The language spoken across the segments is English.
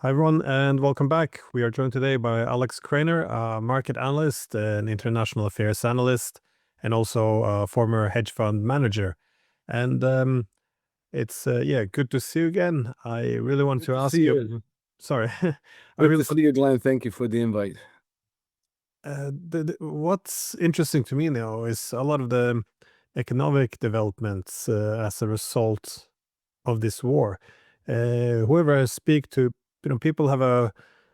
Hi, everyone, and welcome back. We are joined today by Alex Krainer, a market analyst, an international affairs analyst, and also a former hedge fund manager. And it's good to see you again. I really want Good to to ask see you. you. Sorry, I Good really to see you, Glenn. Thank you for the invite. what's interesting to me now is a lot of the economic developments as a result of this war. Whoever I speak to, people have a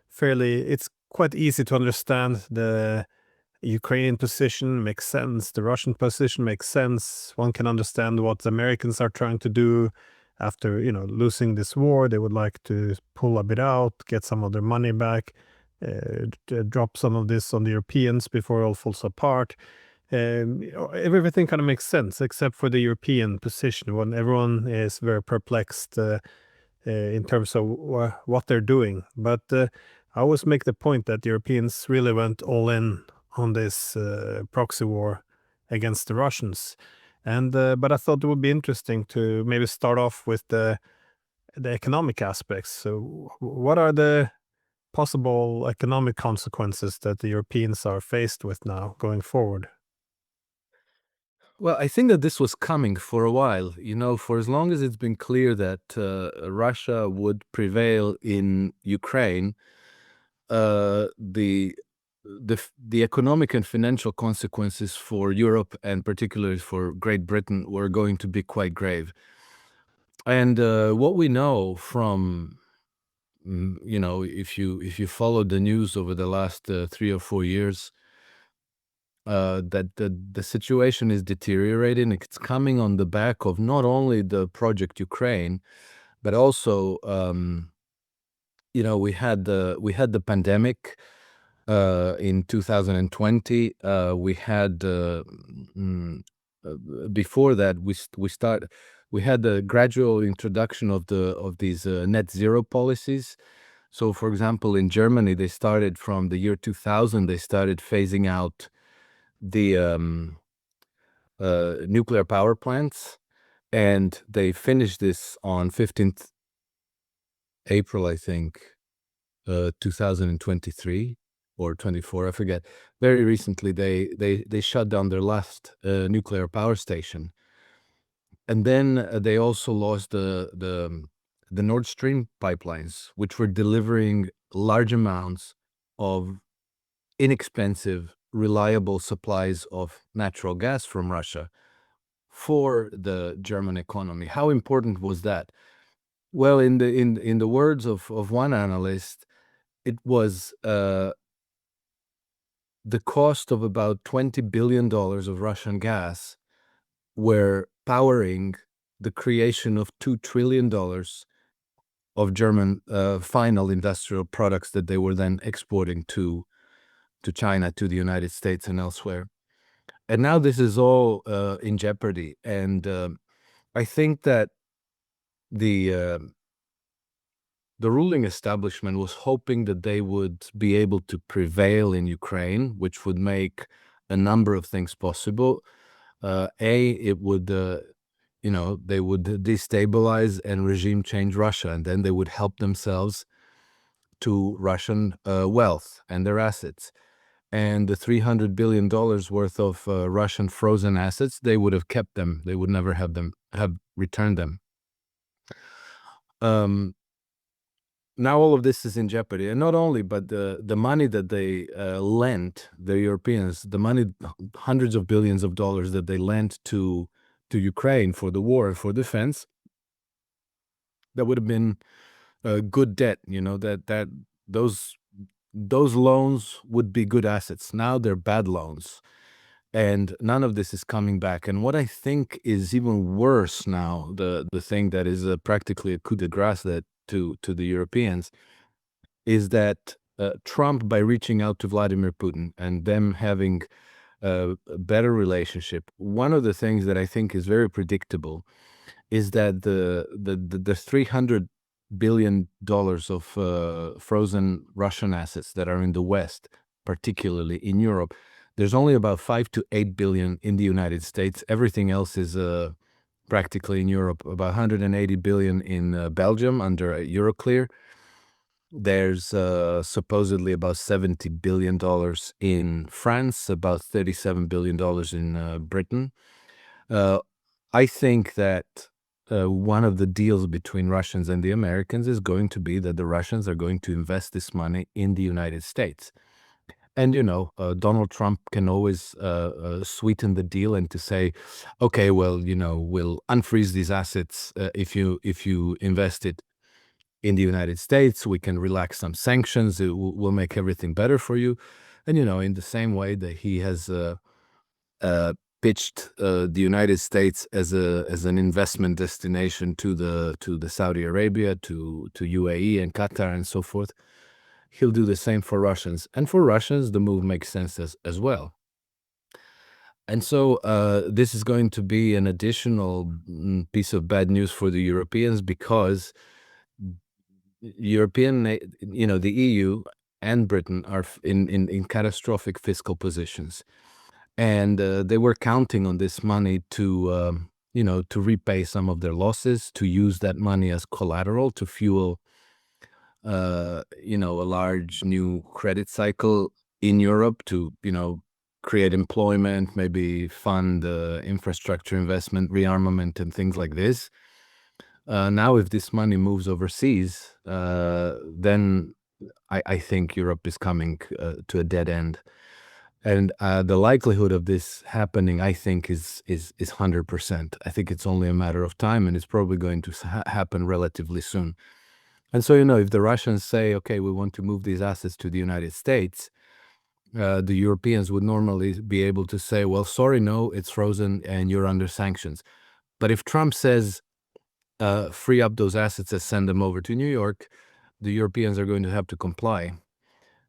fairly. It's quite easy to understand the Ukrainian position makes sense. The Russian position makes sense. One can understand what the Americans are trying to do after, losing this war. They would like to pull a bit out, get some of their money back, drop some of this on the Europeans before it all falls apart. Everything kind of makes sense except for the European position when everyone is very perplexed in terms of what they're doing. But I always make the point that the Europeans really went all in on this proxy war against the Russians. And but I thought it would be interesting to maybe start off with the economic aspects. So, what are the possible economic consequences that the Europeans are faced with now going forward? Well, I think that this was coming for a while. For as long as it's been clear that Russia would prevail in Ukraine, the economic and financial consequences for Europe and particularly for Great Britain were going to be quite grave. And what we know from if you followed the news over the last 3 or 4 years, that the situation is deteriorating. It's coming on the back of not only the Project Ukraine, but also we had the pandemic in 2020. Mm, Before that we had the gradual introduction of these net zero policies. So, for example, in Germany, they started from the year 2000. They started phasing out the nuclear power plants, and they finished this on 15th April, I think, 2023 or 24, I forget. Very recently, they shut down their last nuclear power station, and then they also lost the Nord Stream pipelines, which were delivering large amounts of inexpensive, reliable supplies of natural gas from Russia for the German economy. How important was that? Well, in the words of one analyst, it was the cost of about $20 billion of Russian gas were powering the creation of $2 trillion of German final industrial products that they were then exporting to China, to the United States, and elsewhere. And now this is all in jeopardy. And I think that the the ruling establishment was hoping that they would be able to prevail in Ukraine, which would make a number of things possible. It would, they would destabilize and regime change Russia, and then they would help themselves to Russian wealth and their assets. And the $300 billion worth of Russian frozen assets, they would have kept them. They would never have returned them. Now all of this is in jeopardy, and not only, but the money that they lent the Europeans, the money, hundreds of billions of dollars that they lent to Ukraine for the war and for defense, that would have been good debt. That those loans would be good assets. Now they're bad loans, and none of this is coming back. And what I think is even worse now, the thing that is practically a coup de grace that to the Europeans, is that Trump, by reaching out to Vladimir Putin and them having a better relationship, one of the things that I think is very predictable is that the $300 billion of frozen Russian assets that are in the West, particularly in Europe, there's only about 5 to 8 billion in the United States. Everything else is practically in Europe. About 180 billion in Belgium under Euroclear. There's supposedly about $70 billion in France, about $37 billion in Britain. I think that one of the deals between Russians and the Americans is going to be that the Russians are going to invest this money in the United States. And, Donald Trump can always sweeten the deal and to say, okay, well, we'll unfreeze these assets if you invest it in the United States. We can relax some sanctions. We'll make everything better for you. And, in the same way that he has pitched the United States as an investment destination to the Saudi Arabia, to UAE and Qatar and so forth, he'll do the same for Russians. And for Russians, the move makes sense as well. And so this is going to be an additional piece of bad news for the Europeans, because the EU and Britain are in catastrophic fiscal positions. And they were counting on this money to repay some of their losses, to use that money as collateral to fuel a large new credit cycle in Europe, to create employment, maybe fund infrastructure investment, rearmament, and things like this. Now, if this money moves overseas, then I think Europe is coming to a dead end. And the likelihood of this happening, I think, is 100%. I think it's only a matter of time, and it's probably going to happen relatively soon. And so, if the Russians say, okay, we want to move these assets to the United States, the Europeans would normally be able to say, well, sorry, no, it's frozen and you're under sanctions. But if Trump says, free up those assets and send them over to New York, the Europeans are going to have to comply.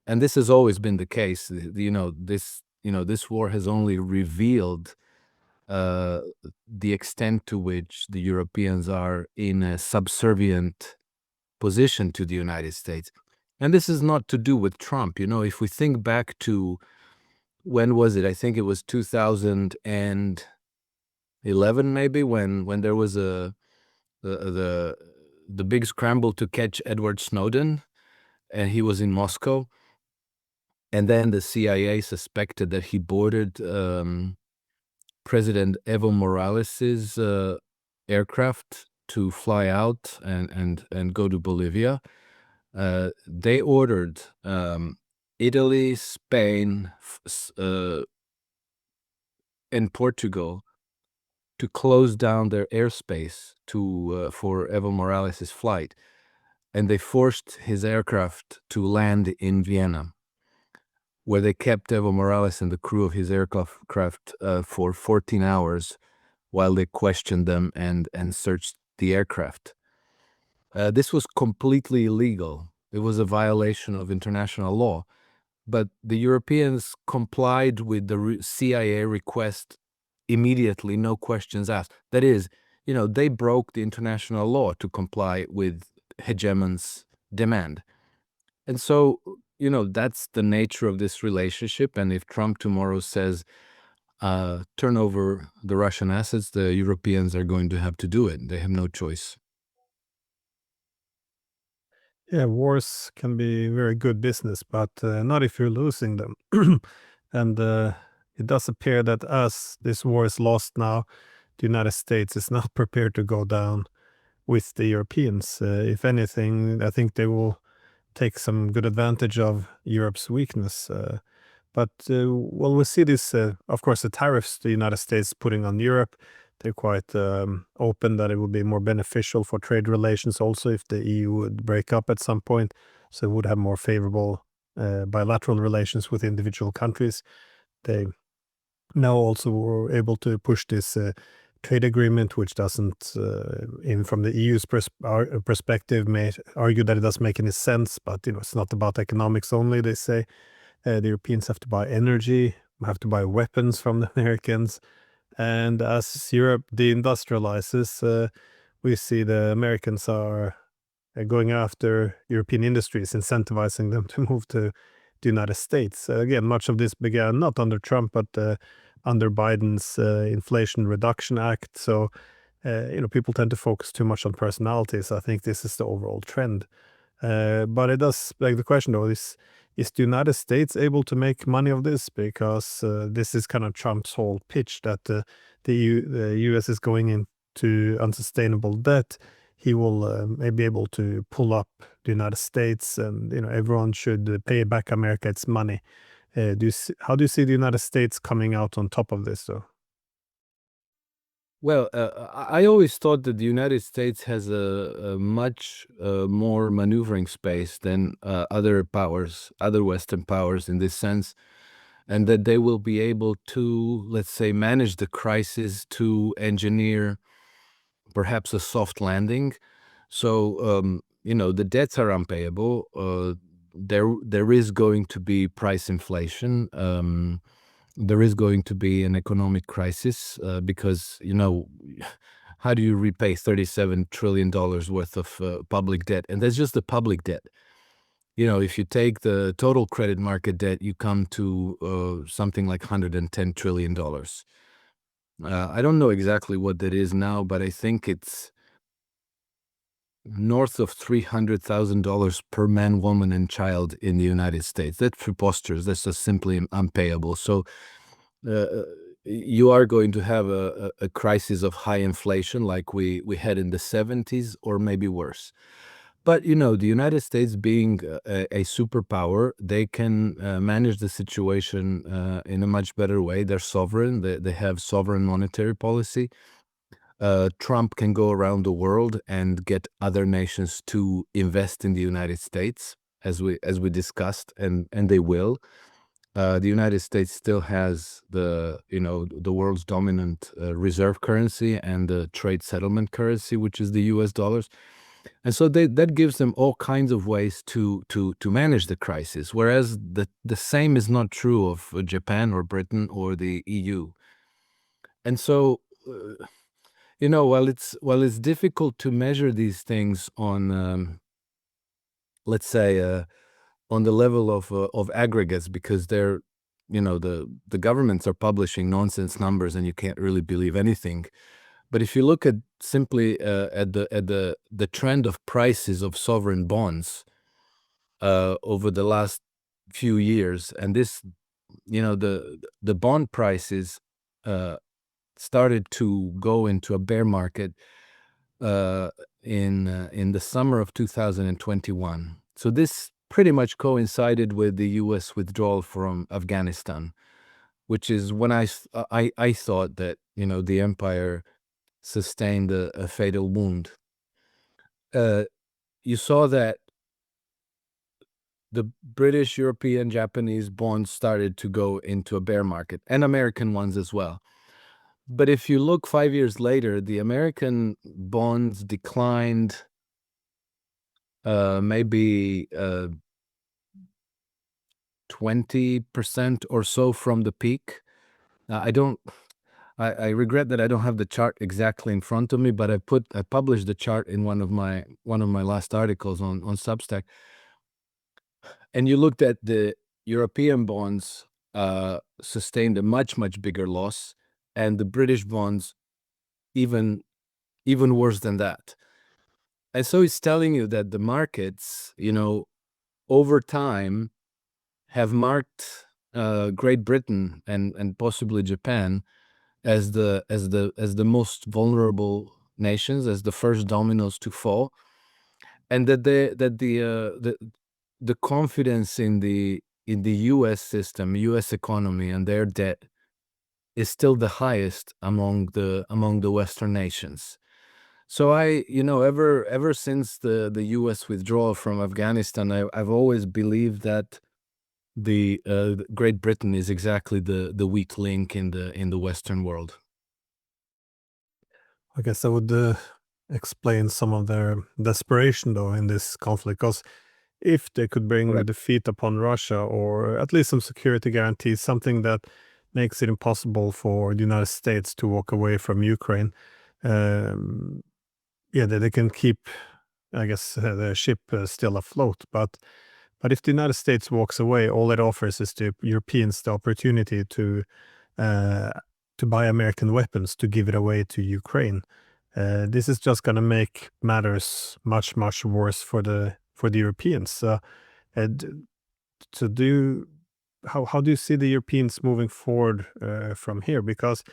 And this has always been the case. This war has only revealed the extent to which the Europeans are in a subservient position to the United States. And this is not to do with Trump. If we think back to, when was it? I think it was 2011, maybe, when there was the big scramble to catch Edward Snowden, and he was in Moscow. And then the CIA suspected that he boarded President Evo Morales's aircraft to fly out and go to Bolivia. They ordered Italy, Spain, and Portugal to close down their airspace for Evo Morales's flight, and they forced his aircraft to land in Vienna, where they kept Evo Morales and the crew of his aircraft for 14 hours while they questioned them and searched the aircraft. This was completely illegal. It was a violation of international law. But the Europeans complied with the CIA request immediately, no questions asked. That is, they broke the international law to comply with hegemon's demand. And so, that's the nature of this relationship. And if Trump tomorrow says, turn over the Russian assets, the Europeans are going to have to do it. They have no choice. Yeah, wars can be very good business, but not if you're losing them. And it does appear that as this war is lost now, the United States is not prepared to go down with the Europeans. If anything, I think they will take some good advantage of Europe's weakness. But we'll see this, of course, the tariffs the United States putting on Europe. They're quite open that it would be more beneficial for trade relations also if the EU would break up at some point. So it would have more favorable bilateral relations with individual countries. They now also were able to push this trade agreement, which doesn't, from the EU's perspective, may argue that it doesn't make any sense. But it's not about economics only. They say the Europeans have to buy energy, have to buy weapons from the Americans, and as Europe deindustrializes, we see the Americans are going after European industries, incentivizing them to move to the United States. Again, much of this began not under Trump, but under Biden's Inflation Reduction Act. So, people tend to focus too much on personalities. I think this is the overall trend. But it does beg the question, though, is the United States able to make money of this? Because this is kind of Trump's whole pitch that the US is going into unsustainable debt. He will maybe able to pull up the United States, and everyone should pay back America its money. How do you see the United States coming out on top of this, though? Well, I always thought that the United States has a much more maneuvering space than other powers, other Western powers in this sense, and that they will be able to, let's say, manage the crisis to engineer perhaps a soft landing. So, the debts are unpayable. There is going to be price inflation. There is going to be an economic crisis because, how do you repay $37 trillion worth of public debt? And that's just the public debt. If you take the total credit market debt, you come to something like $110 trillion. I don't know exactly what that is now, but I think it's north of $300,000 per man, woman, and child in the United States. That's preposterous. That's just simply unpayable. So you are going to have a crisis of high inflation like we had in the 70s, or maybe worse. But, the United States being a superpower, they can manage the situation in a much better way. They're sovereign. They have sovereign monetary policy. Trump can go around the world and get other nations to invest in the United States, as we discussed, and they will. The United States still has the world's dominant reserve currency and the trade settlement currency, which is the U.S. dollars, and so that gives them all kinds of ways to manage the crisis. Whereas the same is not true of Japan or Britain or the EU, and so. While it's difficult to measure these things on, let's say, on the level of aggregates, because they're, the governments are publishing nonsense numbers, and you can't really believe anything. But if you look at simply at the trend of prices of sovereign bonds over the last few years, and this, the bond prices started to go into a bear market in the summer of 2021. So this pretty much coincided with the U.S. withdrawal from Afghanistan, which is when I thought that the empire sustained a fatal wound. You saw that the British, European, Japanese bonds started to go into a bear market, and American ones as well. But if you look 5 years later, the American bonds declined maybe 20% or so from the peak. I regret that I don't have the chart exactly in front of me, but I published the chart in one of my last articles on Substack. And you looked at the European bonds sustained a much, much bigger loss, and the British bonds even worse than that. And so it's telling you that the markets, over time have marked Great Britain and possibly Japan as the most vulnerable nations, as the first dominoes to fall, and that the confidence in the U.S. system, U.S. economy, and their debt is still the highest among the Western nations. So ever since the U.S. withdrawal from Afghanistan, I've always believed that the Great Britain is exactly the weak link in the Western world. I guess that would explain some of their desperation, though, in this conflict. Because if they could bring Correct. defeat upon Russia, or at least some security guarantees, something that makes it impossible for the United States to walk away from Ukraine, yeah, they can keep, I guess, the ship still afloat. But if the United States walks away, all it offers is to Europeans the opportunity uh, to buy American weapons to give it away to Ukraine. This is just going to make matters much, much worse for the for the Europeans. And so how do you see the Europeans moving forward from here? Because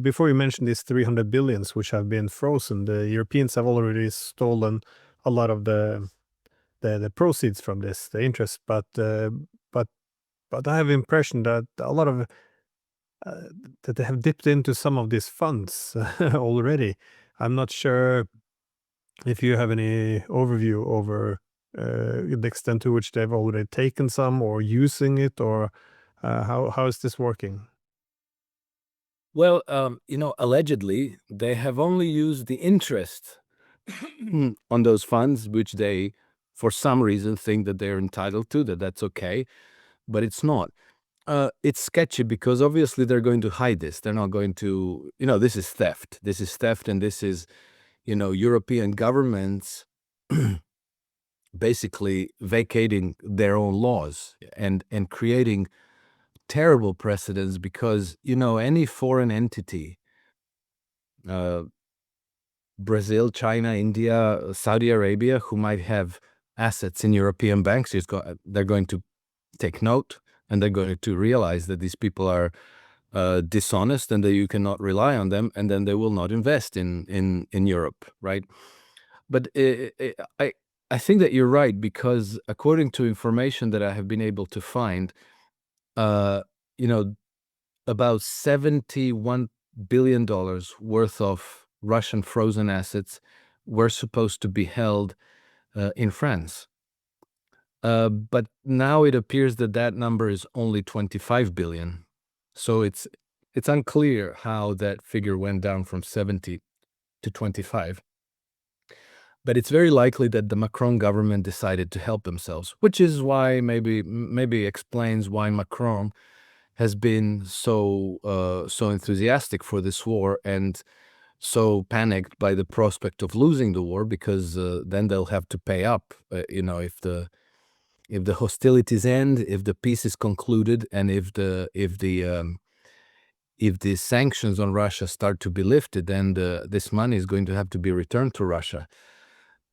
before you mentioned these 300 billions which have been frozen, the Europeans have already stolen a lot of the proceeds from this, the interest. But I have the impression that a lot of uh, that they have dipped into some of these funds already. I'm not sure if you have any overview over the extent to which they've already taken some or using it, or how is this working? Well, allegedly, they have only used the interest on those funds, which they, for some reason, think that they're entitled to, that's okay, but it's not. It's sketchy because obviously they're going to hide this. They're not going to, this is theft. This is theft, and this is, European governments basically vacating their own laws and creating terrible precedents because, any foreign entity, uh, Brazil, China, India, Saudi Arabia, who might have assets in European banks, they're going to take note, and they're going to realize that these people are dishonest and that you cannot rely on them, and then they will not invest in Europe, right? But I think that you're right, because according to information that I have been able to find, uh, you know, about $71 billion worth of Russian frozen assets were supposed to be held in France. But now it appears that that number is only 25 billion. So it's unclear how that figure went down from 70 to 25. But it's very likely that the Macron government decided to help themselves, which is why maybe explains why Macron has been so enthusiastic for this war and so panicked by the prospect of losing the war, because then they'll have to pay up. If the hostilities end, if the peace is concluded, and if the sanctions on Russia start to be lifted, then this money is going to have to be returned to Russia.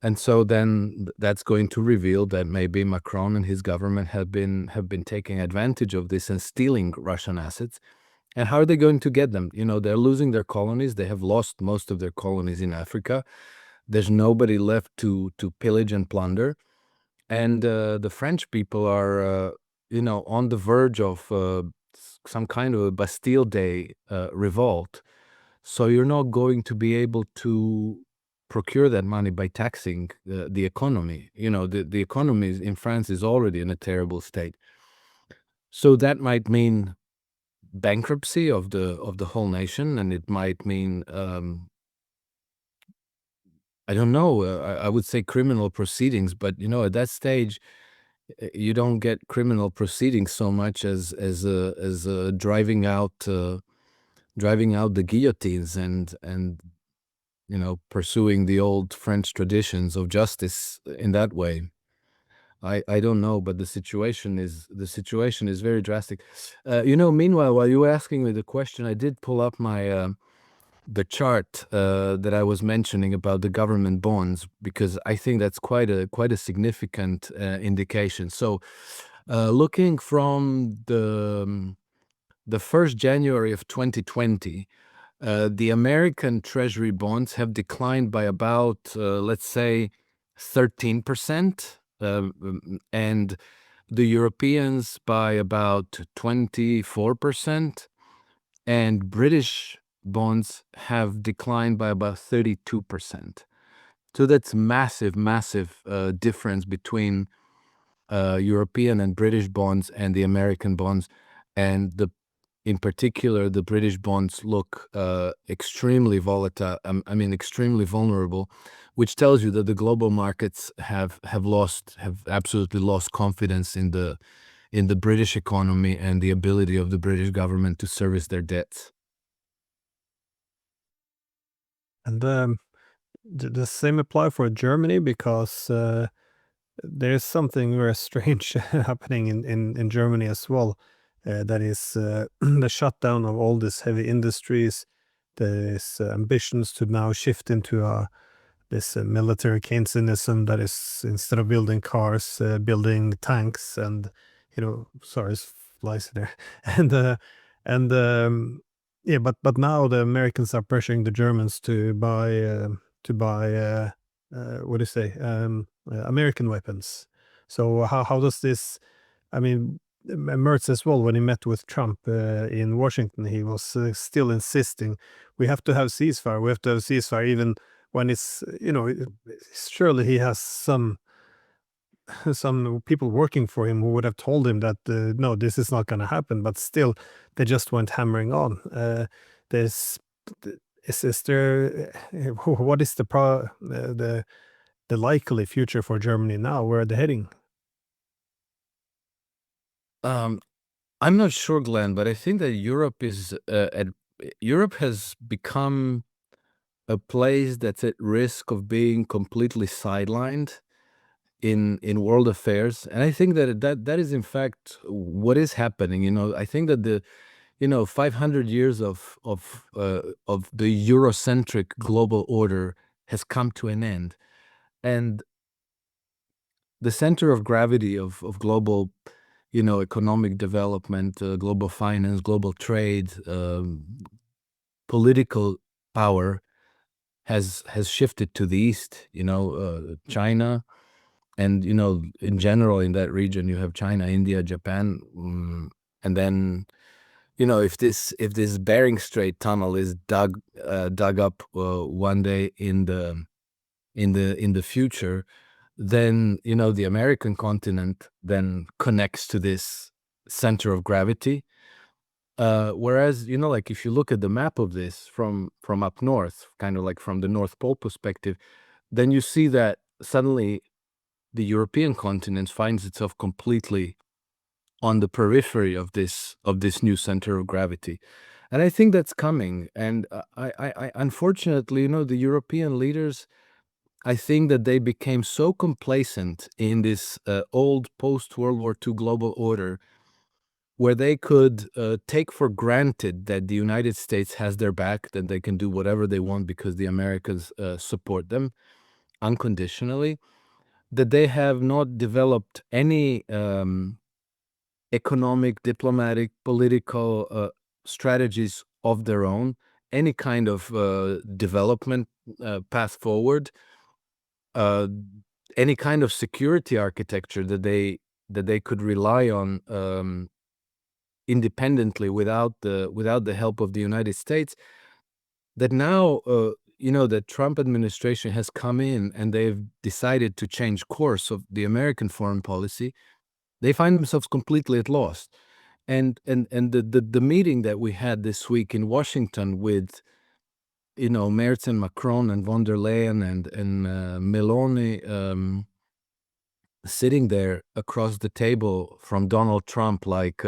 And so then that's going to reveal that maybe Macron and his government have been taking advantage of this and stealing Russian assets. And how are they going to get them? They're losing their colonies. They have lost most of their colonies in Africa. There's nobody left to pillage and plunder. And the French people are, on the verge of some kind of a Bastille Day revolt. So you're not going to be able to procure that money by taxing the economy. The economy in France is already in a terrible state. So that might mean bankruptcy of the whole nation, and it might mean I don't know. I would say criminal proceedings, but at that stage, you don't get criminal proceedings so much as driving out the guillotines and pursuing the old French traditions of justice in that way. I don't know, but the situation is very drastic. Meanwhile, while you were asking me the question, I did pull up my the chart that I was mentioning about the government bonds, because I think that's quite a significant indication. So, looking from the 1st January of 2020, the American Treasury bonds have declined by about, let's say, 13%, and the Europeans by about 24%, and British bonds have declined by about 32%. So that's massive, massive difference between European and British bonds and the American bonds. And in particular, the British bonds look extremely volatile, extremely vulnerable, which tells you that the global markets have absolutely lost confidence in the British economy and the ability of the British government to service their debts. And the same apply for Germany, because there's something very strange happening in Germany as well. That is the shutdown of all these heavy industries. There's ambitions to now shift into this military Keynesianism that is, instead of building cars, building tanks, and sorry, it's flies there, and yeah, but now the Americans are pressuring the Germans to buy what do you say, American weapons. So how does this? I mean, Merz as well, when he met with Trump in Washington, he was still insisting we have to have ceasefire. We have to have ceasefire, even when it's surely he has some some people working for him who would have told him that no, this is not going to happen. But still, they just went hammering on. There's is there what is the likely future for Germany now? Where are they heading? Um, I'm not sure, Glenn, but I think that Europe has become a place that's at risk of being completely sidelined in world affairs, and I think that is in fact what is happening. I think that the 500 years of the Eurocentric global order has come to an end, and the center of gravity of global economic development, global finance, global trade, political power has shifted to the east. China, and in general in that region you have China, India, Japan, and then if this Bering Strait tunnel is dug up one day in the future, then the American continent then connects to this center of gravity. Whereas like if you look at the map of this from up north, kind of like from the North Pole perspective, then you see that suddenly the European continent finds itself completely on the periphery of this new center of gravity. And I think that's coming. And I unfortunately, the European leaders, I think that they became so complacent in this old post-World War II global order, where they could take for granted that the United States has their back, that they can do whatever they want because the Americans support them unconditionally, that they have not developed any economic, diplomatic, political strategies of their own, any kind of development path forward, uh, any kind of security architecture that they could rely on independently without the help of the United States. That now the Trump administration has come in and they've decided to change course of the American foreign policy. They find themselves completely at loss. And the meeting that we had this week in Washington with Merz and Macron and von der Leyen and Meloni, sitting there across the table from Donald Trump, like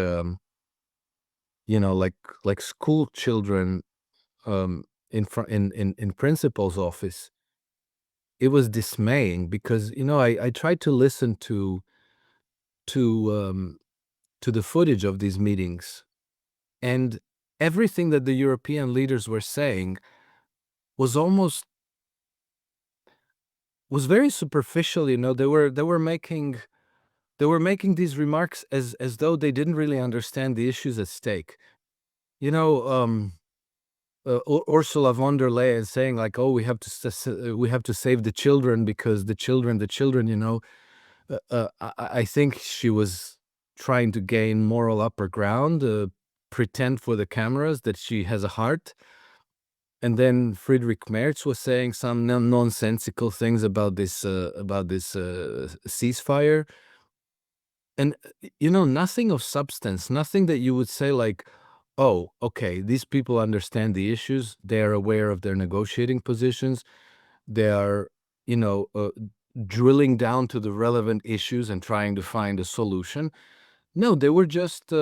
like school children in principal's office. It was dismaying because I tried to listen to the footage of these meetings, and everything that the European leaders were saying was very superficial. They were making these remarks as though they didn't really understand the issues at stake. You know, Ursula von der Leyen saying like, "Oh, we have to save the children because the children." I think she was trying to gain moral upper ground, pretend for the cameras that she has a heart. And then Friedrich Merz was saying some nonsensical things about this ceasefire, and nothing of substance, nothing that you would say like, "Oh, okay, these people understand the issues. They are aware of their negotiating positions. They are, you know, uh, drilling down to the relevant issues and trying to find a solution." No, they were just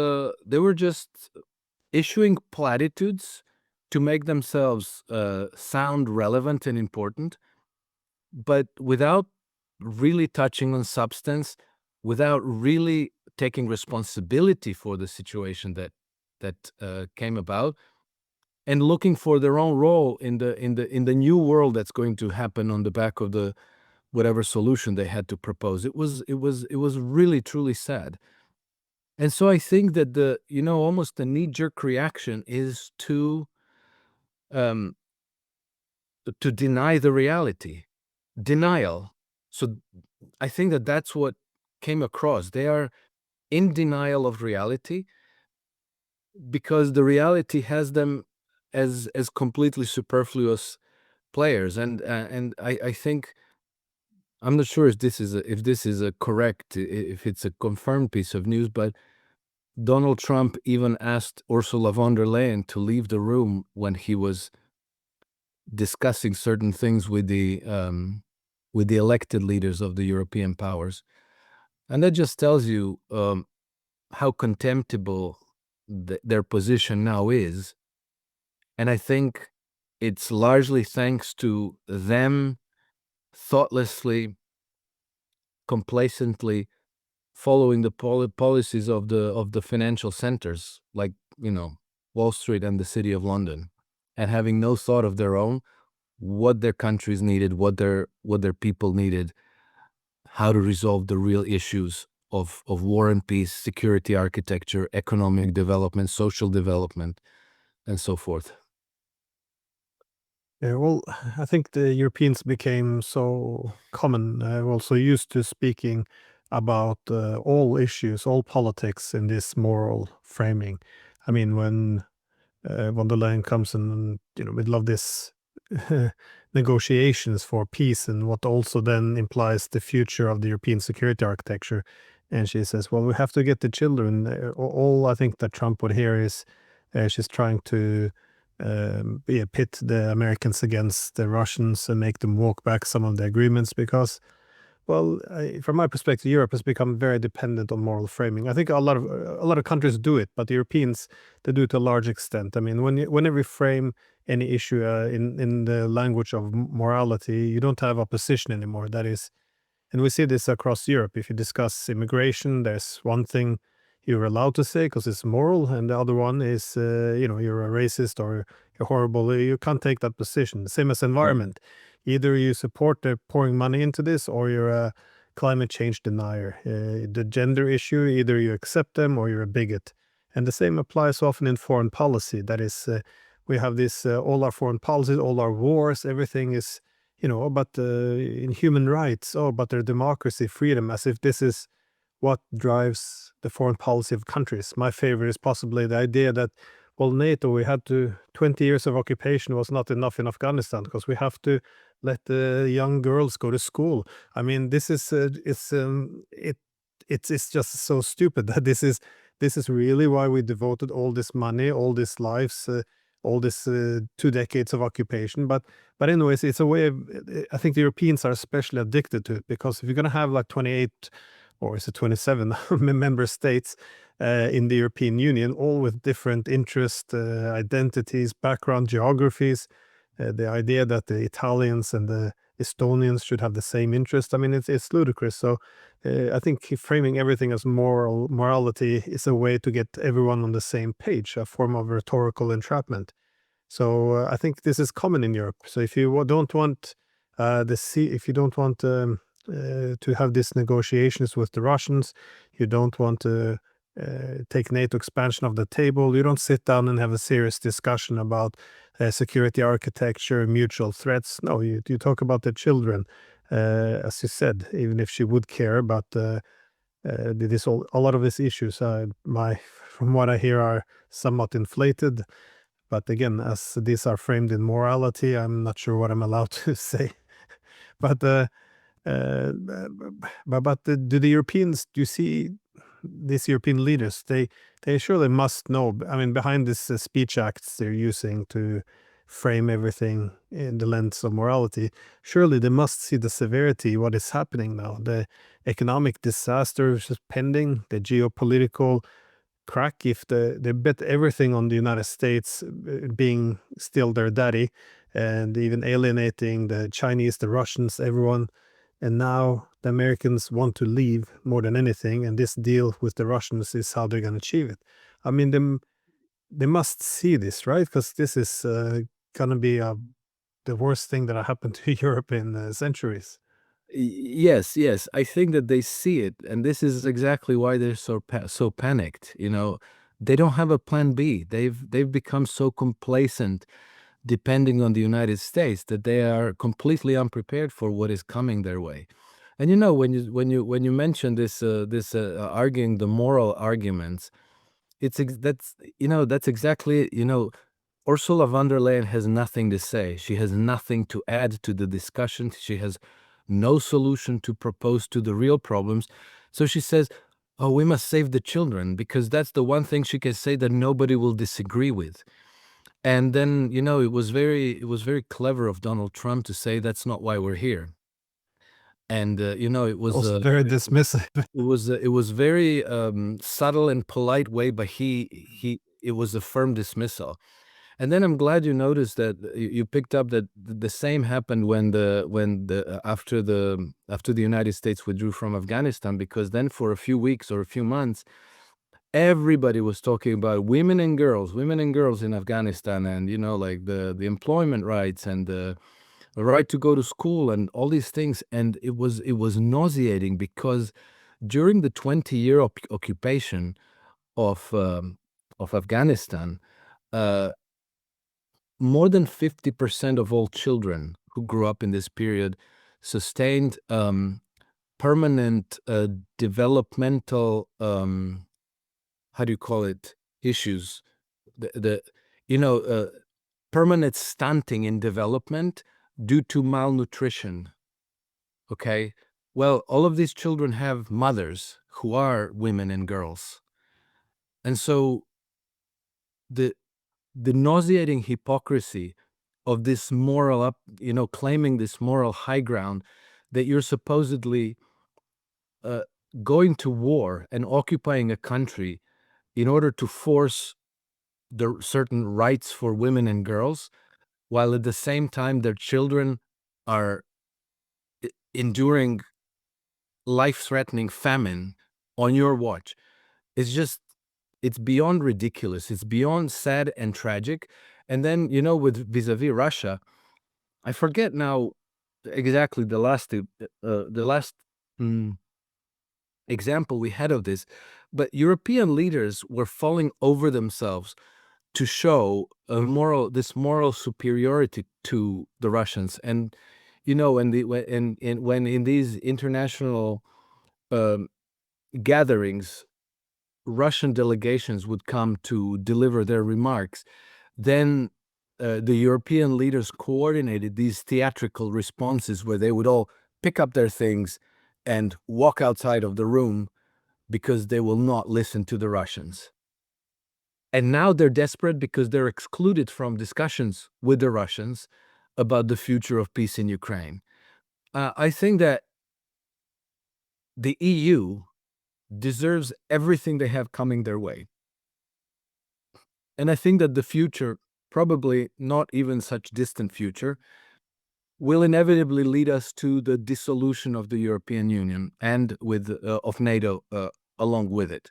issuing platitudes to make themselves sound relevant and important, but without really touching on substance, without really taking responsibility for the situation that came about. and looking for their own role in the new world that's going to happen on the back of the whatever solution they had to propose. It was really truly sad. And so I think that almost the knee-jerk reaction is um, to deny the reality, denial. So I think that that's what came across. They are in denial of reality because the reality has them as completely superfluous players. And I think I'm not sure if this is a correct, if it's a confirmed piece of news, but Donald Trump even asked Ursula von der Leyen to leave the room when he was discussing certain things with the elected leaders of the European powers, and that just tells you how contemptible their position now is. And I think it's largely thanks to them thoughtlessly, complacently following the policies of the financial centers, like Wall Street and the City of London, and having no thought of their own, what their countries needed, what their people needed, how to resolve the real issues of war and peace, security architecture, economic development, social development, and so forth. Yeah, well, I think the Europeans became so common, well, so used to speaking about all issues, all politics in this moral framing. I mean, when von der Leyen comes in, middle of this negotiations for peace and what also then implies the future of the European security architecture, and she says, "Well, we have to get the children." All I think that Trump would hear is she's trying to pit the Americans against the Russians and make them walk back some of the agreements because, well, from my perspective, Europe has become very dependent on moral framing. I think a lot of countries do it, but the Europeans, they do it to a large extent. I mean, whenever you frame any issue in the language of morality, you don't have opposition anymore. That is, and we see this across Europe. If you discuss immigration, there's one thing you're allowed to say because it's moral, and the other one is, you're a racist or you're horrible. You can't take that position. Same as environment. Either you support the pouring money into this or you're a climate change denier. The gender issue, either you accept them or you're a bigot. And the same applies often in foreign policy. That is, we have this, all our foreign policies, all our wars, everything is but in human rights, but their democracy, freedom, as if this is what drives the foreign policy of countries. My favorite is possibly the idea that, well, NATO, we had 20 years of occupation was not enough in Afghanistan because we have to let the young girls go to school. I mean, this is, it's just so stupid that this is really why we devoted all this money, all these lives, all this 2 decades of occupation. But anyways, it's a way of, I think the Europeans are especially addicted to it because if you're going to have like 28 or is it 27 member states in the European Union, all with different interests, identities, background, geographies, the idea that the Italians and the Estonians should have the same interest, I mean, it's ludicrous. So I think framing everything as morality is a way to get everyone on the same page, a form of rhetorical entrapment. So I think this is common in Europe. So if you don't want if you don't want to have these negotiations with the Russians, you don't want to take NATO expansion off the table, you don't sit down and have a serious discussion about security architecture, mutual threats. No, you talk about the children, as you said, even if she would care about a lot of these issues. From what I hear, are somewhat inflated. But again, as these are framed in morality, I'm not sure what I'm allowed to say. But uh, do the Europeans? Do you see these European leaders? They surely must know. I mean, behind this speech acts they're using to frame everything in the lens of morality, surely they must see the severity, what is happening now, the economic disaster which is pending, the geopolitical crack if they bet everything on the United States being still their daddy and even alienating the Chinese, the Russians, everyone. And now the Americans want to leave more than anything, and this deal with the Russians is how they're going to achieve it. I mean, they must see this, right? Because this is gonna be the worst thing that happened to Europe in centuries. Yes, yes, I think that they see it, and this is exactly why they're so panicked, you know? They don't have a plan B. They've become so complacent depending on the United States that they are completely unprepared for what is coming their way. And, you know, when you mention this arguing the moral arguments, that's, you know, that's exactly it, you know. Ursula von der Leyen has nothing to say. She has nothing to add to the discussion. She has no solution to propose to the real problems. So she says, "Oh, we must save the children," because that's the one thing she can say that nobody will disagree with. And then, you know, it was very clever of Donald Trump to say that's not why we're here. And you know, Also very dismissive. it was very subtle and polite way, but it was a firm dismissal. And then I'm glad you noticed that you picked up that the same happened after the United States withdrew from Afghanistan, because then for a few weeks or a few months, everybody was talking about women and girls in Afghanistan, and, you know, like the employment rights and the right to go to school and all these things. And it was nauseating, because during the 20-year occupation of Afghanistan, uh, more than 50% of all children who grew up in this period sustained permanent developmental, how do you call it, issues. The you know Permanent stunting in development due to malnutrition. Okay, well, all of these children have mothers who are women and girls, and so the the nauseating hypocrisy of this moral claiming this moral high ground, that you're supposedly uh, going to war and occupying a country in order to force the certain rights for women and girls, while at the same time their children are enduring life-threatening famine on your watch. It's just, it's beyond ridiculous. It's beyond sad and tragic. And then, with vis-a-vis Russia, I forget now exactly the last mm, example we had of this, but European leaders were falling over themselves to show this moral superiority to the Russians. And when in these international um, gatherings, Russian delegations would come to deliver their remarks, then the European leaders coordinated these theatrical responses where they would all pick up their things and walk outside of the room because they will not listen to the Russians. And now they're desperate because they're excluded from discussions with the Russians about the future of peace in Ukraine. I think that the EU deserves everything they have coming their way. And I think that the future, probably not even such distant future, will inevitably lead us to the dissolution of the European Union and of NATO along with it.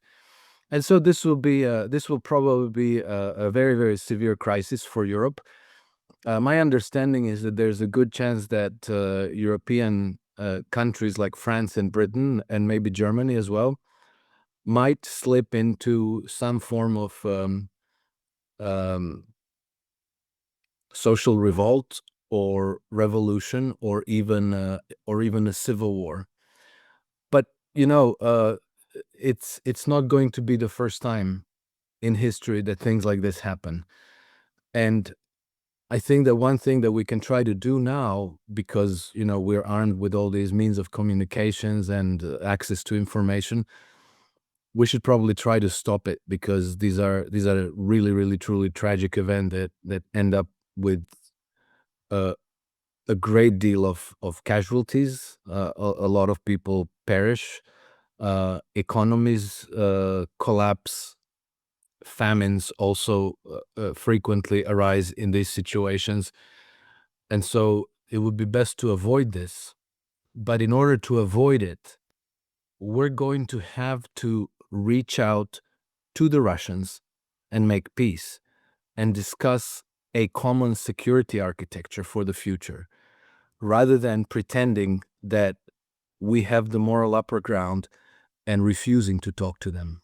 And so this will probably be a very, very severe crisis for Europe. My understanding is that there's a good chance that European countries like France and Britain, and maybe Germany as well, might slip into some form of um, social revolt or revolution, or even a civil war. But it's not going to be the first time in history that things like this happen. And I think that one thing that we can try to do now, because we're armed with all these means of communications and access to information, we should probably try to stop it, because these are really, really, truly tragic events that end up with uh, a great deal of casualties. A lot of people perish. Economies collapse. Famines also frequently arise in these situations. And so it would be best to avoid this. But in order to avoid it, we're going to have to reach out to the Russians and make peace and discuss a common security architecture for the future, rather than pretending that we have the moral upper ground and refusing to talk to them.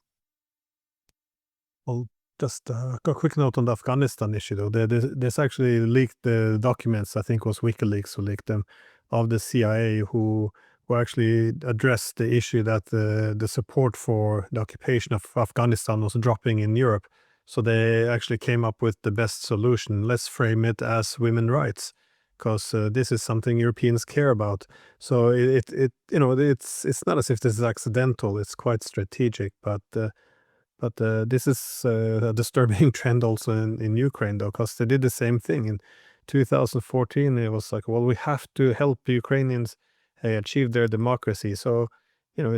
Well, just a quick note on the Afghanistan issue, though. There's actually leaked documents, I think it was WikiLeaks who leaked them, of the CIA who actually addressed the issue that the support for the occupation of Afghanistan was dropping in Europe. So they actually came up with the best solution. Let's frame it as women's rights, because this is something Europeans care about. So it's not as if this is accidental. It's quite strategic, but this is a disturbing trend also in Ukraine, though, because they did the same thing in 2014. It was like, well, we have to help Ukrainians achieve their democracy. So,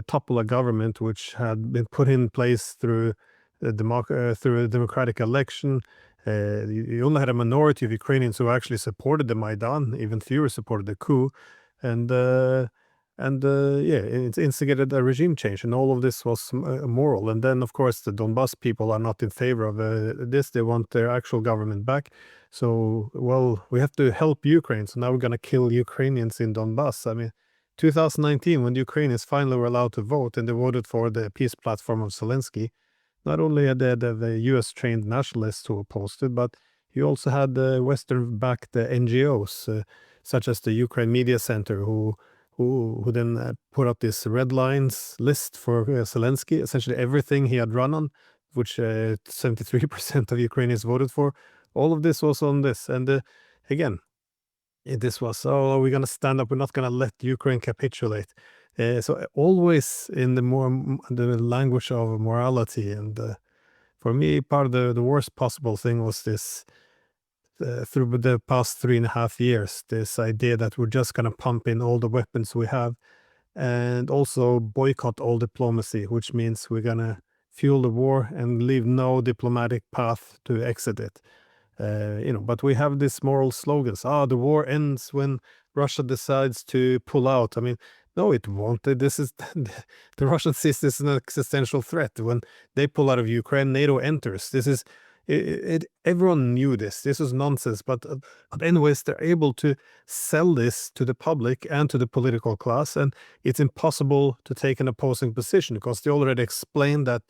topple a government which had been put in place through through a democratic election. You only had a minority of Ukrainians who actually supported the Maidan. Even fewer supported the coup, and yeah, it instigated a regime change, and all of this was moral. And then, of course, the Donbas people are not in favor of this. They want their actual government back. So, well, we have to help Ukraine. So now we're going to kill Ukrainians in Donbas. I mean, 2019, when the Ukrainians finally were allowed to vote and they voted for the peace platform of Zelensky, not only had the US trained nationalists who opposed it, but you also had the Western backed NGOs, such as the Ukraine Media Center, who then put up this red lines list for Zelensky, essentially everything he had run on, which 73% of Ukrainians voted for. All of this was on this. And again, this was, oh, we're going to stand up. We're not going to let Ukraine capitulate. So always in the language of morality. And for me, part of the worst possible thing was this, through the past 3.5 years, this idea that we're just going to pump in all the weapons we have and also boycott all diplomacy, which means we're going to fuel the war and leave no diplomatic path to exit it. But we have these moral slogans. The war ends when Russia decides to pull out. I mean, no, it won't. This is the Russians see this as an existential threat. When they pull out of Ukraine, NATO enters. This is everyone knew this. This was nonsense. But anyways, they're able to sell this to the public and to the political class, and it's impossible to take an opposing position because they already explained that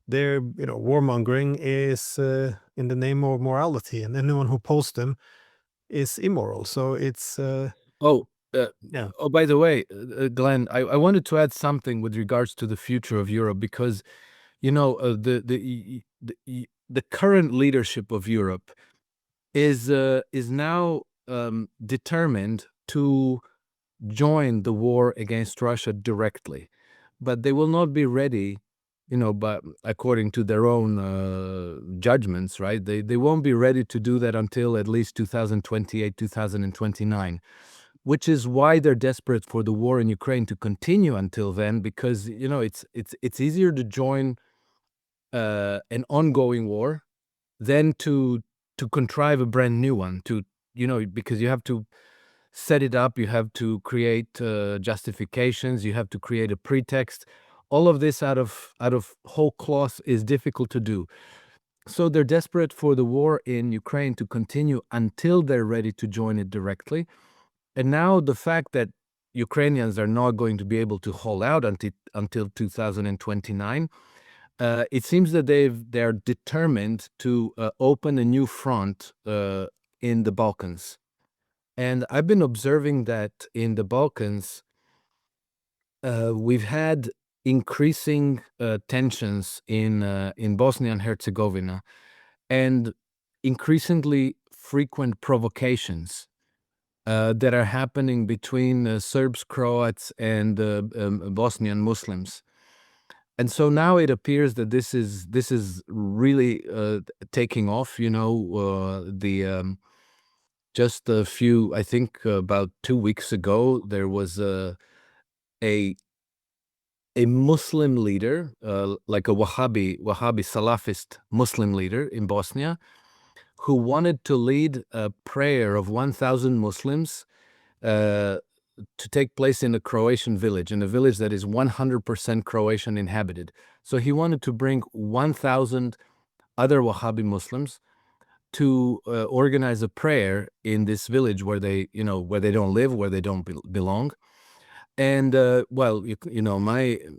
their warmongering is in the name of morality, and anyone who opposes them is immoral. So it's Oh, yeah. oh, by the way, Glenn, I wanted to add something with regards to the future of Europe, because the current leadership of Europe is now determined to join the war against Russia directly, but they will not be ready, but according to their own judgments, right? They won't be ready to do that until at least 2028, 2029, which is why they're desperate for the war in Ukraine to continue until then, because it's easier to join an ongoing war than to contrive a brand new one, because you have to set it up, you have to create justifications, you have to create a pretext. All of this out of whole cloth is difficult to do. So they're desperate for the war in Ukraine to continue until they're ready to join it directly. And now the fact that Ukrainians are not going to be able to hold out until 2029, it seems that they're determined to open a new front in the Balkans. And I've been observing that in the Balkans, we've had increasing tensions in Bosnia and Herzegovina, and increasingly frequent provocations that are happening between Serbs, Croats, and Bosnian Muslims. And so now it appears that this is really taking off. Just a few, I think about 2 weeks ago, there was a Muslim leader, like a Wahhabi Salafist Muslim leader in Bosnia, who wanted to lead a prayer of 1,000 Muslims to take place in a Croatian village, in a village that is 100% Croatian inhabited. So he wanted to bring 1,000 other Wahhabi Muslims to organize a prayer in this village where they, where they don't live, where they don't belong. And well,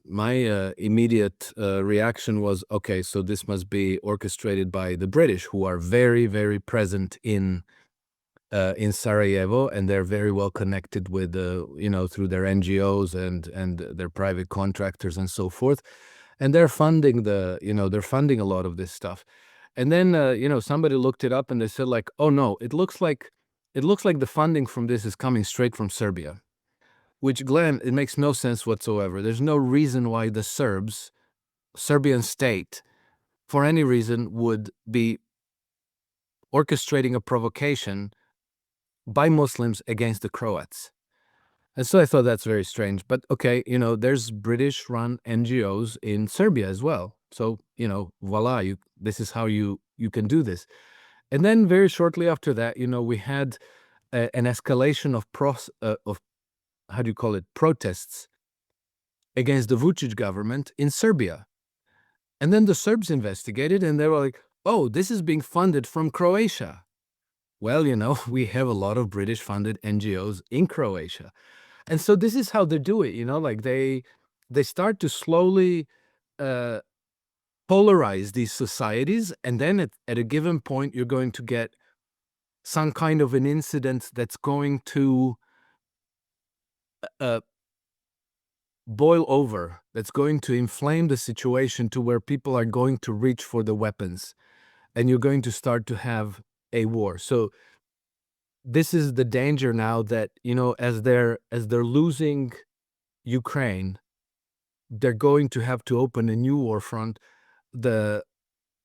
my immediate reaction was, okay, so this must be orchestrated by the British, who are very, very present in Sarajevo, and they're very well connected with, through their NGOs and their private contractors and so forth, and they're funding they're funding a lot of this stuff. And then somebody looked it up and they said, like, oh no, it looks like the funding from this is coming straight from Serbia. Which, Glenn, it makes no sense whatsoever. There's no reason why the Serbian state, for any reason, would be orchestrating a provocation by Muslims against the Croats. And so I thought that's very strange. But okay, there's British-run NGOs in Serbia as well. So, voila, this is how you can do this. And then very shortly after that, we had an escalation of how do you call it, protests against the Vučić government in Serbia. And then the Serbs investigated and they were like, oh, this is being funded from Croatia. Well, we have a lot of British-funded NGOs in Croatia. And so this is how they do it, like they start to slowly polarize these societies, and then at a given point, you're going to get some kind of an incident that's going to boil over, that's going to inflame the situation to where people are going to reach for the weapons, and you're going to start to have a war. So this is the danger now that, as they're losing Ukraine, they're going to have to open a new war front. The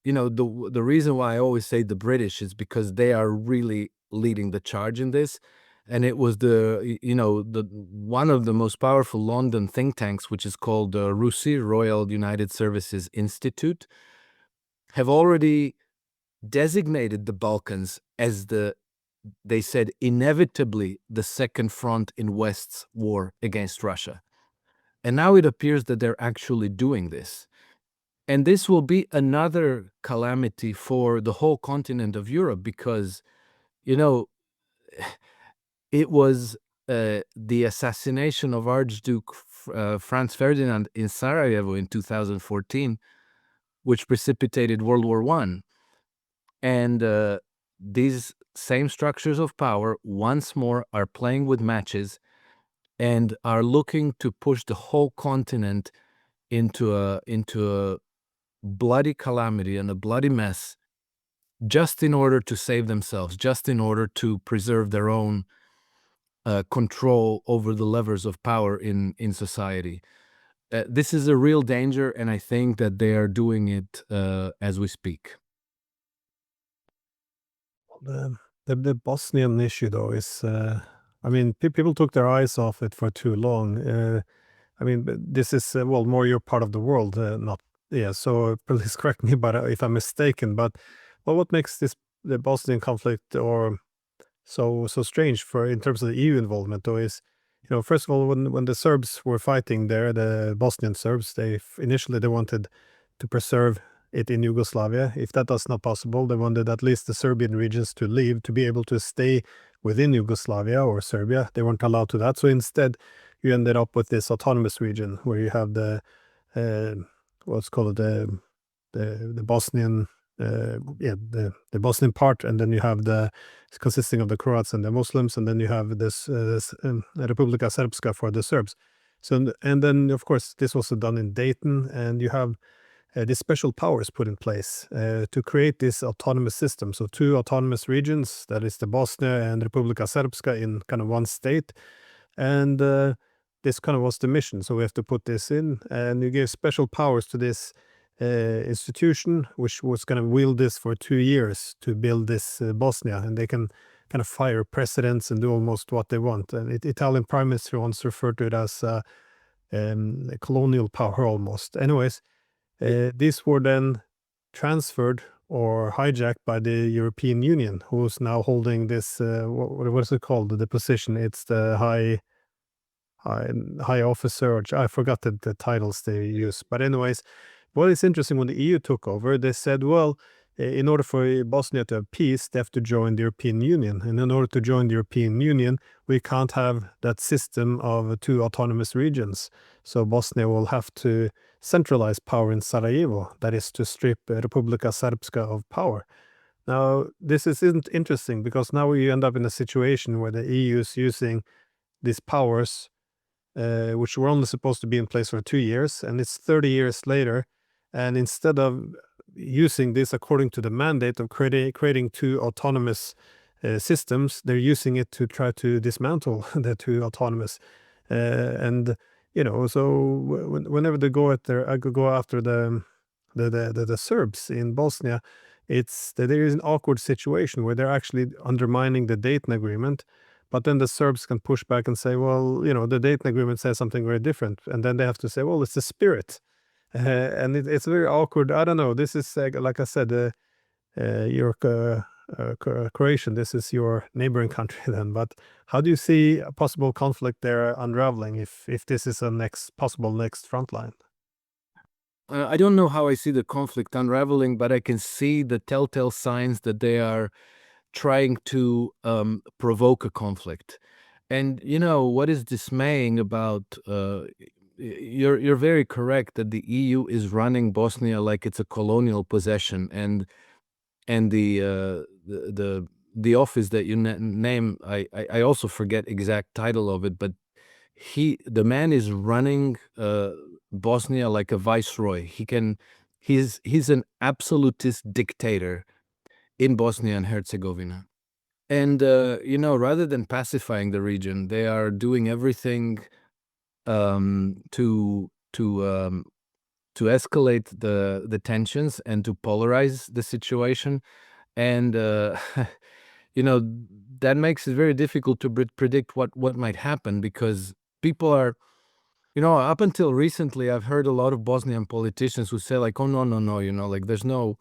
reason why I always say the British is because they are really leading the charge in this. And it was the one of the most powerful London think tanks, which is called the RUSI, Royal United Services Institute, have already designated the Balkans as they said, inevitably the second front in West's war against Russia. And now it appears that they're actually doing this. And this will be another calamity for the whole continent of Europe because, it was the assassination of Archduke Franz Ferdinand in Sarajevo in 2014, which precipitated World War I. And these same structures of power once more are playing with matches and are looking to push the whole continent into a bloody calamity and a bloody mess, just in order to save themselves, just in order to preserve their own control over the levers of power in society. This is a real danger, and I think that they are doing it as we speak. The Bosnian issue, though, is I mean, people took their eyes off it for too long. I mean, this is well, more your part of the world, not yeah. So please correct me, but if I'm mistaken. But well, what makes the Bosnian conflict or so strange for in terms of the EU involvement, though, is first of all, when the Serbs were fighting there, the Bosnian Serbs, initially they wanted to preserve it in Yugoslavia. If that was not possible, they wanted at least the Serbian regions to leave to be able to stay within Yugoslavia or Serbia. They weren't allowed to that. So instead, you ended up with this autonomous region where you have the what's called the Bosnian the Bosnian part, and then you have consisting of the Croats and the Muslims, and then you have this Republika Srpska for the Serbs. So and then of course this was done in Dayton, and you have these special powers put in place to create this autonomous system. So two autonomous regions, that is the Bosnia and Republika Srpska, in kind of one state. And this kind of was the mission. So we have to put this in, and you give special powers to this institution, which was going to wield this for 2 years to build this Bosnia. And they can kind of fire presidents and do almost what they want. And Italian prime minister once referred to it as a colonial power almost. Anyways, these were then transferred or hijacked by the European Union, who's now holding this, what is it called, the position? It's the high officer, or I forgot the titles they use. But anyways, what is interesting, when the EU took over, they said, well, in order for Bosnia to have peace, they have to join the European Union. And in order to join the European Union, we can't have that system of two autonomous regions. So Bosnia will have to centralize power in Sarajevo, that is to strip Republika Srpska of power. Now, this isn't interesting because now we end up in a situation where the EU is using these powers, which were only supposed to be in place for 2 years, and it's 30 years later. And instead of using this according to the mandate of creating two autonomous systems, they're using it to try to dismantle the two autonomous. And so whenever they go after the Serbs in Bosnia, it's that there is an awkward situation where they're actually undermining the Dayton Agreement, but then the Serbs can push back and say, well, the Dayton Agreement says something very different, and then they have to say, well, it's the spirit, and it's very awkward. I don't know. This is like I said, your Croatian. This is your neighboring country, then. But how do you see a possible conflict there unraveling if this is a possible next front line? I don't know how I see the conflict unraveling, but I can see the telltale signs that they are trying to provoke a conflict. And what is dismaying about you're very correct that the EU is running Bosnia like it's a colonial possession, and the office that you name, I also forget exact title of it, but the man is running Bosnia like a viceroy. He's an absolutist dictator in Bosnia and Herzegovina. And rather than pacifying the region, they are doing everything to escalate the tensions and to polarize the situation. And that makes it very difficult to predict what might happen, because people are, up until recently, I've heard a lot of Bosnian politicians who say like, oh, no, like there's no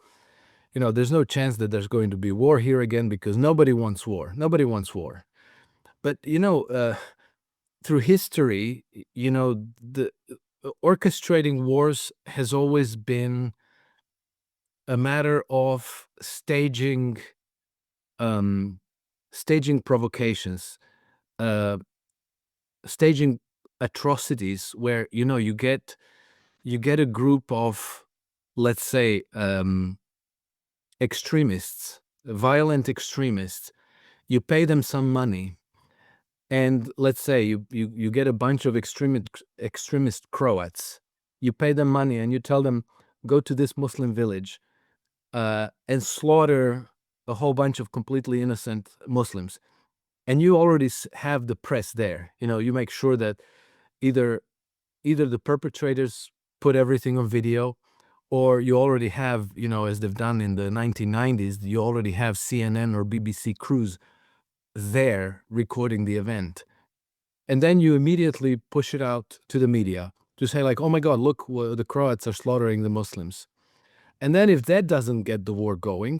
chance that there's going to be war here again, because nobody wants war. Nobody wants war. But, through history, the orchestrating wars has always been a matter of staging provocations, staging atrocities, where you get a group of, let's say, extremists, violent extremists. You pay them some money, and let's say you get a bunch of extremist Croats. You pay them money and you tell them, go to this Muslim village and slaughter a whole bunch of completely innocent Muslims. And you already have the press there. You make sure that either the perpetrators put everything on video, or you already have, as they've done in the 1990s, you already have CNN or BBC crews there recording the event. And then you immediately push it out to the media to say like, oh my God, look, the Croats are slaughtering the Muslims. And then if that doesn't get the war going,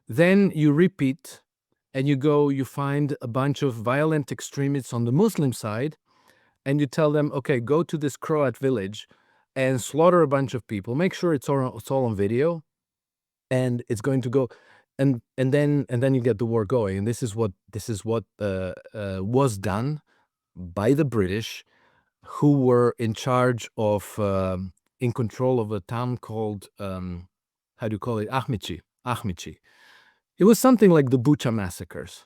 then you repeat and you find a bunch of violent extremists on the Muslim side, and you tell them, okay, go to this Croat village and slaughter a bunch of people. Make sure it's all on video, and it's going to go, and then you get the war going. And this is what was done by the British, who were in charge of, in control of a town called, how do you call it, Ahmici. It was something like the Bucha massacres,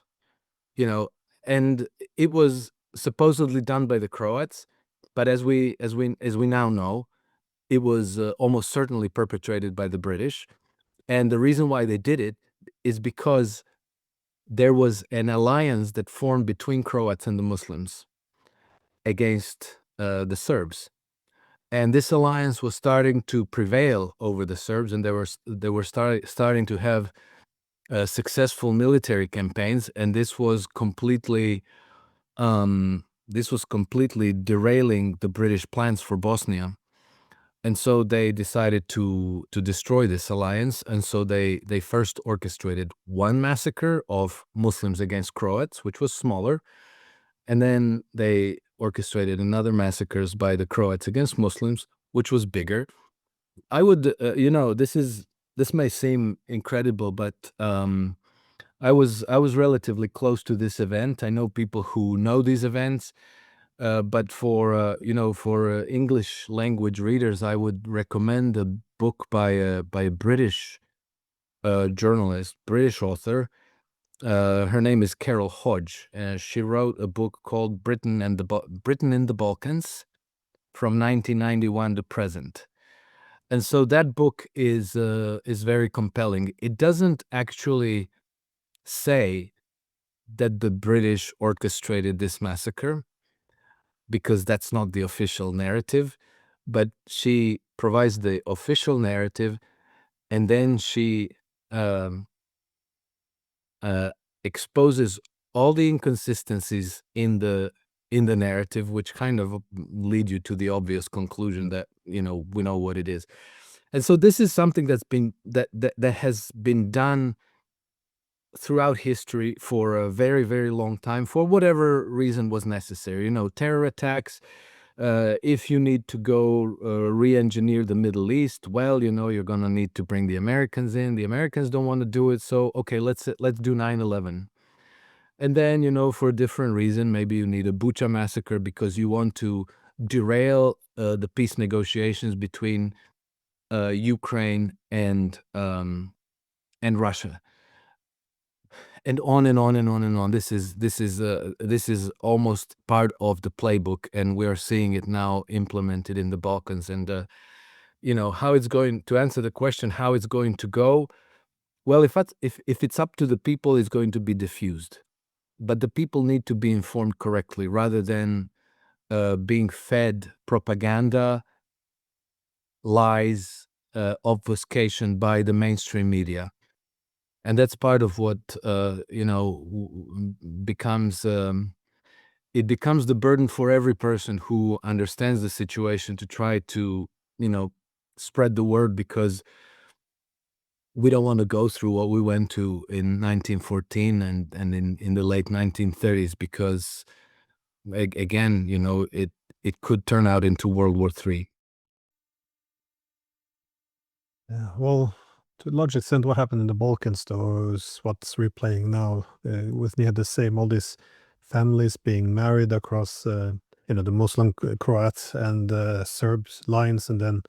and it was supposedly done by the Croats, but as we now know, it was almost certainly perpetrated by the British. And the reason why they did it is because there was an alliance that formed between Croats and the Muslims against the Serbs. And this alliance was starting to prevail over the Serbs, and they were starting to have successful military campaigns, and this was completely derailing the British plans for Bosnia. And so they decided to destroy this alliance, and so they first orchestrated one massacre of Muslims against Croats, which was smaller, and then they orchestrated another massacres by the Croats against Muslims, which was bigger. I would, this is this may seem incredible, but I was relatively close to this event. I know people who know these events, but for English language readers, I would recommend a book by a British journalist, British author. Her name is Carol Hodge. She wrote a book called Britain in the Balkans from 1991 to present. And so that book is very compelling. It doesn't actually say that the British orchestrated this massacre, because that's not the official narrative, but she provides the official narrative, and then she um, uh, exposes all the inconsistencies in the narrative, which kind of lead you to the obvious conclusion that we know what it is. And so this is something that has been done throughout history for a very, very long time, for whatever reason was necessary. Terror attacks. If you need to go re-engineer the Middle East, well, you're gonna need to bring the Americans in. The Americans don't want to do it, so okay, let's do 9/11. And then, for a different reason, maybe you need a Bucha massacre because you want to derail the peace negotiations between Ukraine and Russia, and on and on and on and on. This is almost part of the playbook, and we are seeing it now implemented in the Balkans. And how it's going to answer the question, how it's going to go. Well, if it's up to the people, it's going to be diffused. But the people need to be informed correctly, rather than being fed propaganda, lies, obfuscation by the mainstream media. And that's part of what becomes it becomes the burden for every person who understands the situation to try to spread the word, because we don't want to go through what we went to in 1914 and in the late 1930s, because again, it could turn out into World War III. Yeah, well, to a large extent, what happened in the Balkans, though, is what's replaying now. With near the same, all these families being married across, the Muslim Croats and Serbs lines, and then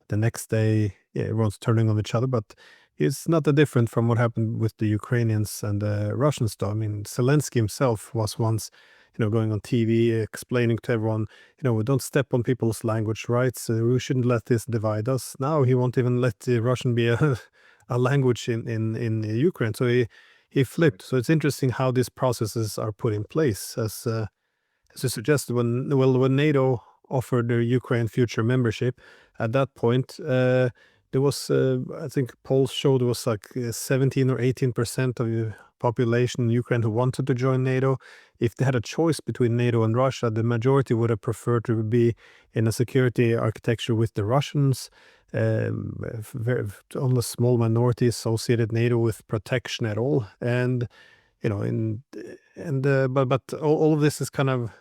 the next day, yeah, everyone's turning on each other. But it's not that different from what happened with the Ukrainians and the Russians, though. I mean, Zelensky himself was once, going on TV explaining to everyone, we don't step on people's language rights. We shouldn't let this divide us. Now he won't even let the Russian be a, a language in Ukraine. So he flipped. So it's interesting how these processes are put in place. As you suggested, when NATO offered the Ukraine future membership, at that point, there was, I think polls showed there was like 17 or 18% of the population in Ukraine who wanted to join NATO. If they had a choice between NATO and Russia, the majority would have preferred to be in a security architecture with the Russians. Very, only a small minority associated NATO with protection at all, and but all of this is kind of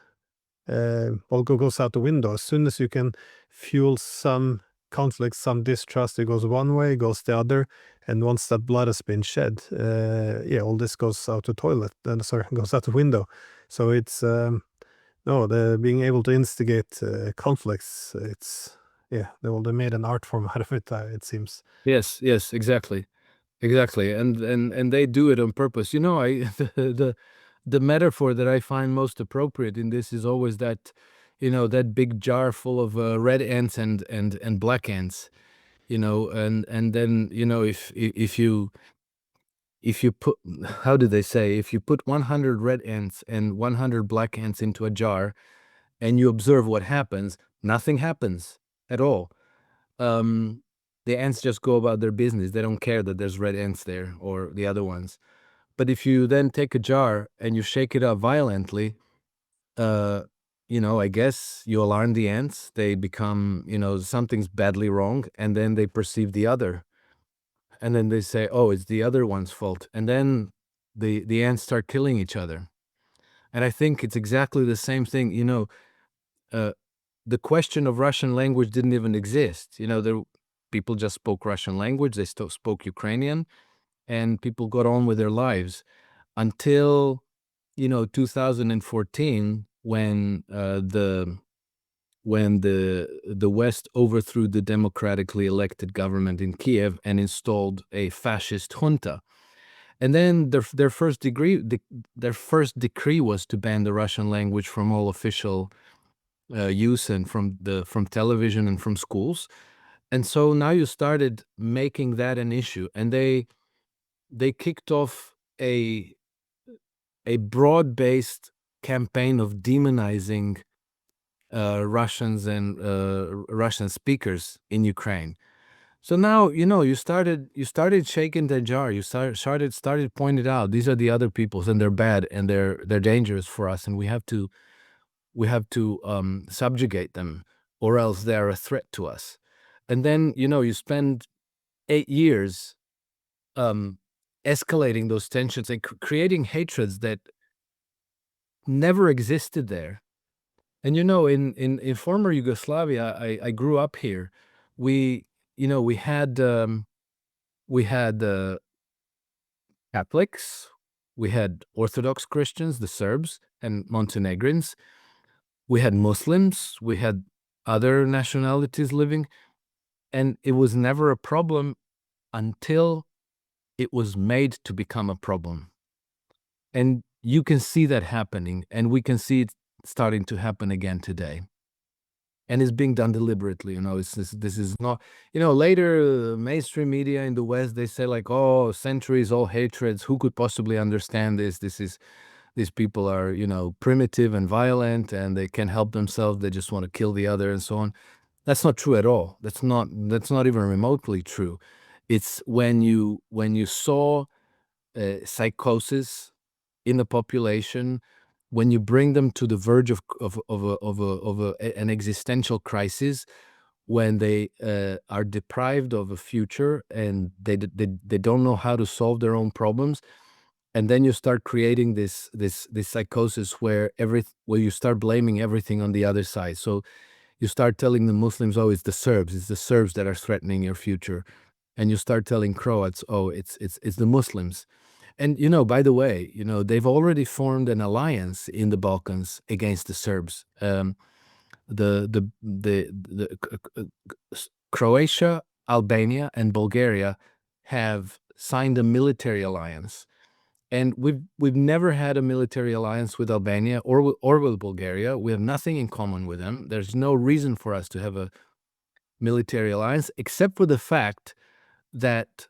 all goes out the window. As soon as you can fuel some conflict, some distrust, it goes one way, it goes the other, and once that blood has been shed, yeah, all this goes out the toilet. Then sorry, goes out the window. So it's no, the being able to instigate conflicts. It's yeah, they made an art form out of it. It seems. Yes, yes, exactly. Exactly, and they do it on purpose. I the metaphor that I find most appropriate in this is always that, that big jar full of red ants and black ants, and then if you put, how do they say, if you put 100 red ants and 100 black ants into a jar, and you observe what happens, nothing happens at all. Um, the ants just go about their business. They don't care that there's red ants there or the other ones. But if you then take a jar and you shake it up violently, uh, I guess you alarm the ants. They become, something's badly wrong, and then they perceive the other. And then they say, oh, it's the other one's fault. And then the ants start killing each other. And I think it's exactly the same thing. Uh, the question of Russian language didn't even exist. People just spoke Russian language, they still spoke Ukrainian, and people got on with their lives until 2014, when the West overthrew the democratically elected government in Kiev and installed a fascist junta. And then their first decree was to ban the Russian language from all official use, and from television and from schools. And so now you started making that an issue, and they kicked off a broad-based campaign of demonizing Russians and Russian speakers in Ukraine. So now you started shaking the jar. You started pointing out, these are the other peoples, and they're bad, and they're dangerous for us, and we have to subjugate them, or else they're a threat to us. And then you spend 8 years escalating those tensions and creating hatreds that never existed there. And in former Yugoslavia, I grew up here. We we had Catholics, we had Orthodox Christians, the Serbs and Montenegrins. We had Muslims, we had other nationalities living, and it was never a problem until it was made to become a problem. And you can see that happening, and we can see it starting to happen again today. And it's being done deliberately. This is not, later mainstream media in the West, they say like, oh, centuries, all hatreds, who could possibly understand this? These people are, primitive and violent, and they can't help themselves. They just want to kill the other and so on. That's not true at all. That's not even remotely true. It's when you saw psychosis in the population, when you bring them to the verge of an existential crisis, when they are deprived of a future, and they don't know how to solve their own problems, and then you start creating this psychosis where you start blaming everything on the other side. So you start telling the Muslims, oh, it's the Serbs that are threatening your future, and you start telling Croats, oh, it's the Muslims. And by the way, they've already formed an alliance in the Balkans against the Serbs. Croatia, Albania, and Bulgaria have signed a military alliance, and we've never had a military alliance with Albania or with Bulgaria. We have nothing in common with them. There's no reason for us to have a military alliance, except for the fact that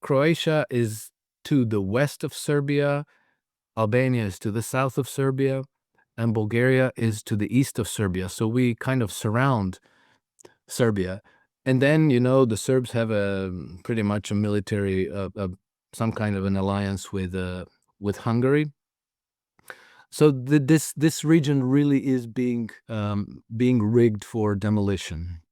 Croatia is to the west of Serbia, Albania is to the south of Serbia, and Bulgaria is to the east of Serbia. So we kind of surround Serbia. And then, the Serbs have pretty much a military, some kind of an alliance with Hungary. So this region really is being rigged for demolition.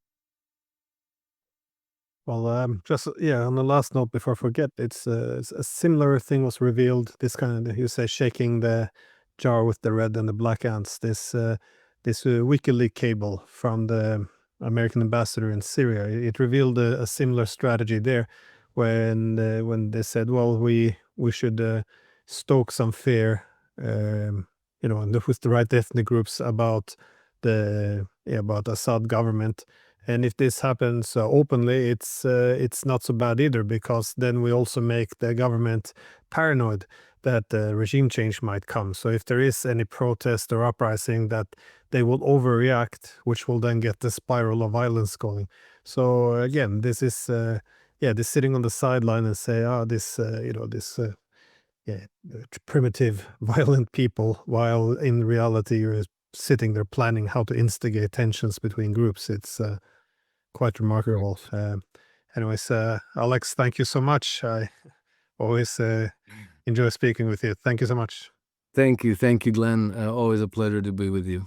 Well, just on the last note before I forget, it's a similar thing was revealed. This kind of, you say, shaking the jar with the red and the black ants. This WikiLeaks cable from the American ambassador in Syria. It revealed a similar strategy there, when they said, well, we should stoke some fear, with the right ethnic groups about about Assad government. And if this happens openly, it's not so bad either, because then we also make the government paranoid that regime change might come. So if there is any protest or uprising, that they will overreact, which will then get the spiral of violence going. So again, this is this sitting on the sideline and say, primitive, violent people, while in reality you're sitting there planning how to instigate tensions between groups. It's quite remarkable. Anyways, Alex, thank you so much. I always enjoy speaking with you. Thank you so much. Thank you, Glenn. Always a pleasure to be with you.